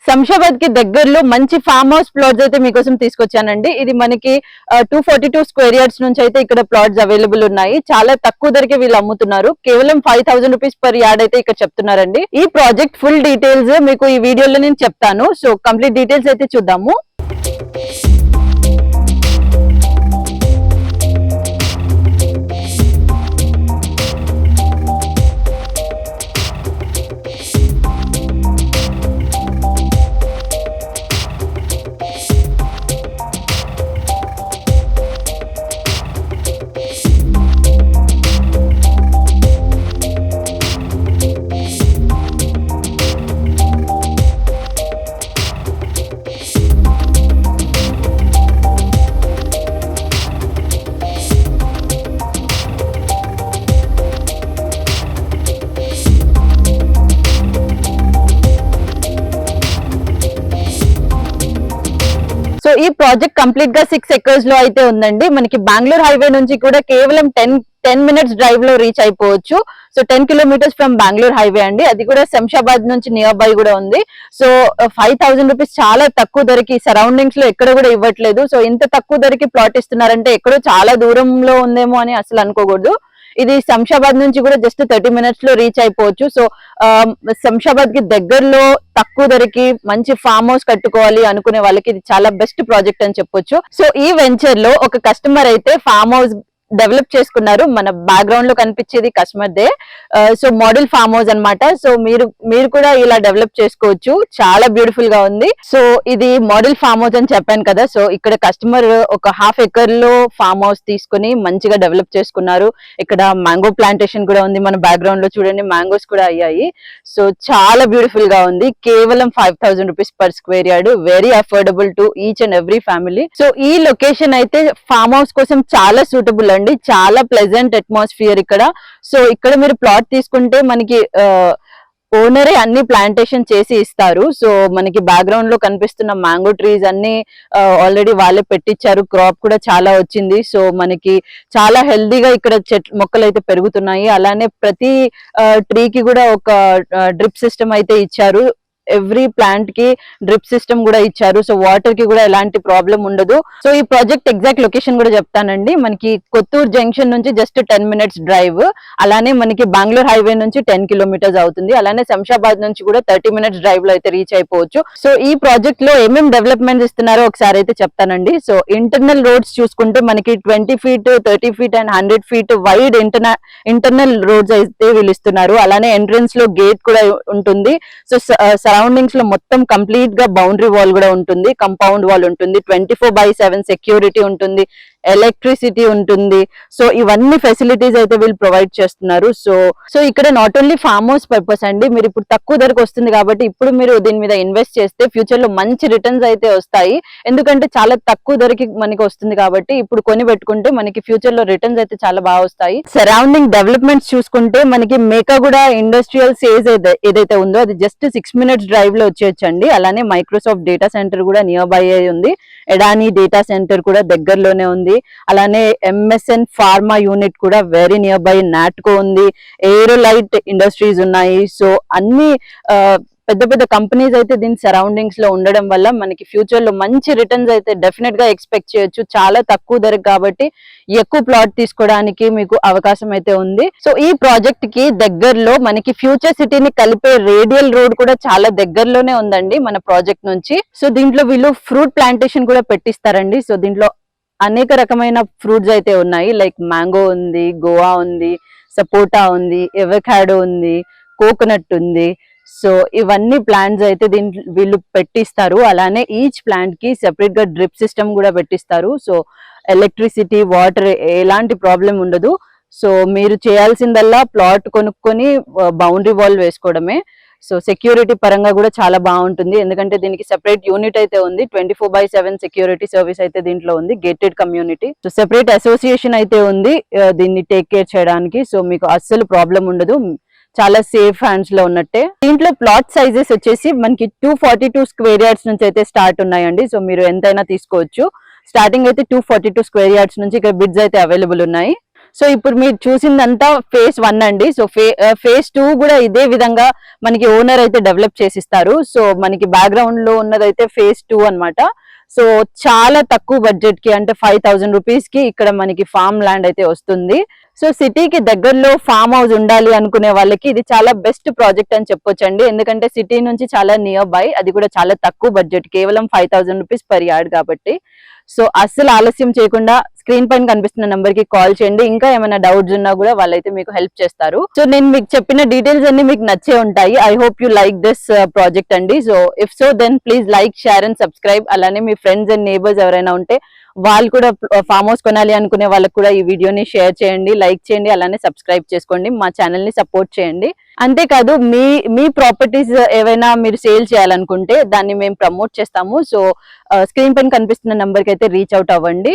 శంషాబాద్ కి దగ్గరలో మంచి ఫామ్ హౌస్ ప్లాట్స్ అయితే మీకోసం తీసుకొచ్చానండి. ఇది మనకి 242 స్క్వేర్ యార్డ్స్ నుంచి అయితే ఇక్కడ ప్లాట్స్ అవైలబుల్ ఉన్నాయి. చాలా తక్కువ ధరకే వీళ్ళు అమ్ముతున్నారు. కేవలం 5000 రూపీస్ పర్ యార్డ్ అయితే ఇక్కడ చెప్తున్నారండి. ఈ ప్రాజెక్ట్ ఫుల్ డీటెయిల్స్ మీకు ఈ వీడియోలో నేను చెప్తాను. సో కంప్లీట్ డీటెయిల్స్ అయితే చూద్దాము. సో ఈ ప్రాజెక్ట్ కంప్లీట్ గా 6 ఎకర్స్ లో అయితే ఉందండి. మనకి బెంగళూరు హైవే నుంచి కూడా కేవలం 10 మినిట్స్ డ్రైవ్ లో రీచ్ అయిపోవచ్చు. So 10 kilometres from Bengaluru highway అండి. అది కూడా శంషాబాద్ నుంచి నియర్ బై కూడా ఉంది. సో 5000 రూపీస్ చాలా తక్కువ ధరకి సరౌండింగ్స్ లో ఎక్కడ కూడా ఇవ్వట్లేదు. సో ఇంత తక్కువ ధరకి ప్లాట్ ఇస్తున్నారంటే ఎక్కడో చాలా దూరంలో ఉందేమో అని అసలు అనుకోకూడదు. ఇది శంషాబాద్ నుంచి కూడా జస్ట్ 30 మినిట్స్ లో రీచ్ అయిపోవచ్చు. సో శంషాబాద్ కి దగ్గరలో తక్కువ ధరకి మంచి ఫామ్ హౌస్ కట్టుకోవాలి అనుకునే వాళ్ళకి ఇది చాలా బెస్ట్ ప్రాజెక్ట్ అని చెప్పొచ్చు. సో ఈ వెంచర్ లో ఒక కస్టమర్ అయితే ఫామ్ హౌస్ డెవలప్ చేసుకున్నారు. మన బ్యాక్గ్రౌండ్ లో కనిపించేది customer they. So model farm house అన్నమాట. సో మీరు కూడా ఇలా డెవలప్ చేసుకోవచ్చు. చాలా బ్యూటిఫుల్ గా ఉంది. సో ఇది మోడల్ ఫామ్ హౌస్ అని చెప్పాను కదా. సో ఇక్కడ కస్టమర్ ఒక 1/2 ఎకర్ లో ఫామ్ హౌస్ తీసుకుని మంచిగా డెవలప్ చేసుకున్నారు. ఇక్కడ మ్యాంగో ప్లాంటేషన్ కూడా ఉంది. మన బ్యాక్గ్రౌండ్ లో చూడండి మ్యాంగోస్ కూడా అయ్యాయి. సో చాలా బ్యూటిఫుల్ గా ఉంది. కేవలం 5000 rupees per square yard. Very affordable to each and every family. So ఈ లొకేషన్ అయితే ఫామ్ హౌస్ కోసం చాలా సూటబుల్ అండి. చాలా ప్లెజెంట్ అట్మాస్ఫియర్ ఇక్కడ. సో ఇక్కడ మీరు ప్లాట్ తీసుకుంటే మనకి ఓనరే అన్ని ప్లాంటేషన్ చేసి ఇస్తారు. సో మనకి బ్యాక్గ్రౌండ్ లో కనిపిస్తున్న మ్యాంగో ట్రీస్ అన్ని ఆల్రెడీ వాళ్ళే పెట్టించారు. క్రాప్ కూడా చాలా వచ్చింది. సో మనకి చాలా హెల్దీగా ఇక్కడ మొక్కలు అయితే పెరుగుతున్నాయి. అలానే ప్రతి ట్రీకి కూడా ఒక డ్రిప్ సిస్టమ్ అయితే ఇచ్చారు. ఎవ్రీ ప్లాంట్ కి డ్రిప్ సిస్టమ్ కూడా ఇచ్చారు. సో వాటర్ కి కూడా ఎలాంటి ప్రాబ్లం ఉండదు. సో ఈ ప్రాజెక్ట్ ఎగ్జాక్ట్ లొకేషన్ కూడా చెప్తానండి. మనకి కొత్తూరు జంక్షన్ నుంచి జస్ట్ 10 మినిట్స్ డ్రైవ్. అలానే మనకి బెంగళూరు హైవే నుంచి 10 కిలోమీటర్స్ అవుతుంది. అలానే శంషాబాద్ నుంచి కూడా 30 మినిట్స్ డ్రైవ్ లో అయితే రీచ్ అయిపోవచ్చు. సో ఈ ప్రాజెక్ట్ లో ఏమేమి డెవలప్మెంట్ ఇస్తున్నారో ఒకసారి అయితే చెప్తానండి. సో ఇంటర్నల్ రోడ్స్ చూసుకుంటే మనకి 20 feet 30 feet and 100 feet wide internal roads అయితే వీళ్ళు ఇస్తున్నారు. అలానే ఎంట్రన్స్ లో గేట్ కూడా ఉంటుంది. సో సరౌండింగ్స్ లో మొత్తం కంప్లీట్ గా బౌండరీ వాల్ కూడా ఉంటుంది. కంపౌండ్ వాల్ ఉంటుంది. 24/7 సెక్యూరిటీ ఉంటుంది. ఎలక్ట్రిసిటీ ఉంటుంది. సో ఇవన్నీ ఫెసిలిటీస్ అయితే వీళ్ళు ప్రొవైడ్ చేస్తున్నారు. సో ఇక్కడ not only farm house purpose అండి. మీరు ఇప్పుడు తక్కువ ధరకు వస్తుంది కాబట్టి ఇప్పుడు మీరు దీని మీద ఇన్వెస్ట్ చేస్తే ఫ్యూచర్ లో మంచి రిటర్న్స్ అయితే వస్తాయి. ఎందుకంటే చాలా తక్కువ ధరకి మనకి వస్తుంది కాబట్టి ఇప్పుడు కొని పెట్టుకుంటే మనకి ఫ్యూచర్ లో రిటర్న్స్ అయితే చాలా బాగా వస్తాయి. సరౌండింగ్ డెవలప్మెంట్స్ చూసుకుంటే మనకి మేకాగూడ ఇండస్ట్రియల్ సేజ్ ఏదైతే ఉందో అది జస్ట్ 6 మినిట్స్ డ్రైవ్ లో వచ్చేయచ్చండి. అలానే మైక్రోసాఫ్ట్ డేటా సెంటర్ కూడా నియర్ బై ఉంది. ఎడానీ డేటా సెంటర్ కూడా దగ్గరలోనే ఉంది. అలానే ఎంఎస్ఎన్ ఫార్మా యూనిట్ కూడా వెరీ నియర్ బై. నాట్కో ఉంది. ఏరోలైట్ ఇండస్ట్రీస్ ఉన్నాయి. సో అన్ని పెద్ద పెద్ద కంపెనీస్ అయితే దీని సరౌండింగ్స్ లో ఉండడం వల్ల మనకి ఫ్యూచర్ లో మంచి రిటర్న్స్ అయితే డెఫినెట్ గా ఎక్స్పెక్ట్ చేయొచ్చు. చాలా తక్కువ ధరకు కాబట్టి ఎక్కువ ప్లాట్ తీసుకోవడానికి మీకు అవకాశం అయితే ఉంది. సో ఈ ప్రాజెక్ట్ కి దగ్గరలో మనకి ఫ్యూచర్ సిటీని కలిపే రేడియల్ రోడ్ కూడా చాలా దగ్గరలోనే ఉందండి మన ప్రాజెక్ట్ నుంచి. సో దీంట్లో వీళ్ళు ఫ్రూట్ ప్లాంటేషన్ కూడా పెట్టిస్తారండి. సో దీంట్లో అనేక రకమైన ఫ్రూట్స్ అయితే ఉన్నాయి. లైక్ మ్యాంగో ఉంది, గోవా ఉంది, సపోటా ఉంది, ఎవకాడో ఉంది, కోకోనట్ ఉంది. సో ఇవన్నీ ప్లాంట్స్ అయితే వీళ్ళు పెట్టిస్తారు. అలానే ఈచ్ ప్లాంట్ కి సెపరేట్ గా డ్రిప్ సిస్టమ్ కూడా పెట్టిస్తారు. సో ఎలక్ట్రిసిటీ వాటర్ ఎలాంటి ప్రాబ్లం ఉండదు. సో మీరు చేయాల్సిందల్లా ప్లాట్ కొనుక్కొని బౌండరీ వాల్ వేసుకోవడమే. సో సెక్యూరిటీ పరంగా కూడా చాలా బాగుంటుంది. ఎందుకంటే దీనికి సెపరేట్ యూనిట్ అయితే ఉంది. 24/7 సెక్యూరిటీ సర్వీస్ అయితే దీంట్లో ఉంది. Gated community. So separate association అయితే ఉంది దీన్ని టేక్ కేర్ చేయడానికి. సో మీకు అస్సలు ప్రాబ్లం ఉండదు. చాలా సేఫ్ హ్యాండ్స్ లో ఉన్నట్టే. దీంట్లో ప్లాట్ సైజెస్ వచ్చేసి మనకి 242 స్క్వేర్ యార్డ్స్ నుంచి అయితే స్టార్ట్ ఉన్నాయండి. సో మీరు ఎంతైనా తీసుకోవచ్చు. స్టార్టింగ్ అయితే 242 స్క్వేర్ యార్డ్స్ నుంచి ఇక్కడ బిడ్స్ అయితే అవైలబుల్ ఉన్నాయి. సో ఇప్పుడు మీరు చూసిందంతా ఫేజ్ 1 అండి. సో ఫేజ్ 2 కూడా ఇదే విధంగా మనకి ఓనర్ అయితే డెవలప్ చేసిస్తారు. సో మనకి బ్యాక్గ్రౌండ్ లో ఉన్నదైతే ఫేజ్ 2 అన్నమాట. సో చాలా తక్కువ బడ్జెట్ కి అంటే 5,000 రూపీస్ కి ఇక్కడ మనకి ఫామ్ ల్యాండ్ అయితే వస్తుంది. సో సిటీకి దగ్గరలో ఫామ్ హౌస్ ఉండాలి అనుకునే వాళ్ళకి ఇది చాలా బెస్ట్ ప్రాజెక్ట్ అని చెప్పొచ్చండి. ఎందుకంటే సిటీ నుంచి చాలా నియర్ బై, అది కూడా చాలా తక్కువ బడ్జెట్, కేవలం 5,000 రూపీస్ పర్ యార్డ్ కాబట్టి. సో అస్సలు ఆలస్యం చేయకుండా స్క్రీన్ పైన కనిపిస్తున్న నంబర్ కి కాల్ చేయండి. ఇంకా ఏమైనా డౌట్స్ ఉన్నా కూడా వాళ్ళైతే మీకు హెల్ప్ చేస్తారు. సో నేను మీకు చెప్పిన డీటెయిల్స్ అన్ని మీకు నచ్చే ఉంటాయి. I hope you like this project అండి. So if so then please like, share and subscribe. అలానే మీ ఫ్రెండ్స్ అండ్ నేబర్స్ ఎవరైనా ఉంటే వాళ్ళు కూడా ఫామ్ హౌస్ కొనాలి అనుకునే వాళ్ళకి కూడా ఈ వీడియోని షేర్ చేయండి, లైక్ చేయండి, అలానే సబ్స్క్రైబ్ చేసుకోండి, మా ఛానల్ ని సపోర్ట్ చేయండి. అంతేకాదు మీ ప్రాపర్టీస్ ఏవైనా మీరు సేల్ చేయాలనుకుంటే దాన్ని మేము ప్రమోట్ చేస్తాము. సో స్క్రీన్ పైన కనిపిస్తున్న నంబర్ కి అయితే రీచ్ అవుట్ అవ్వండి.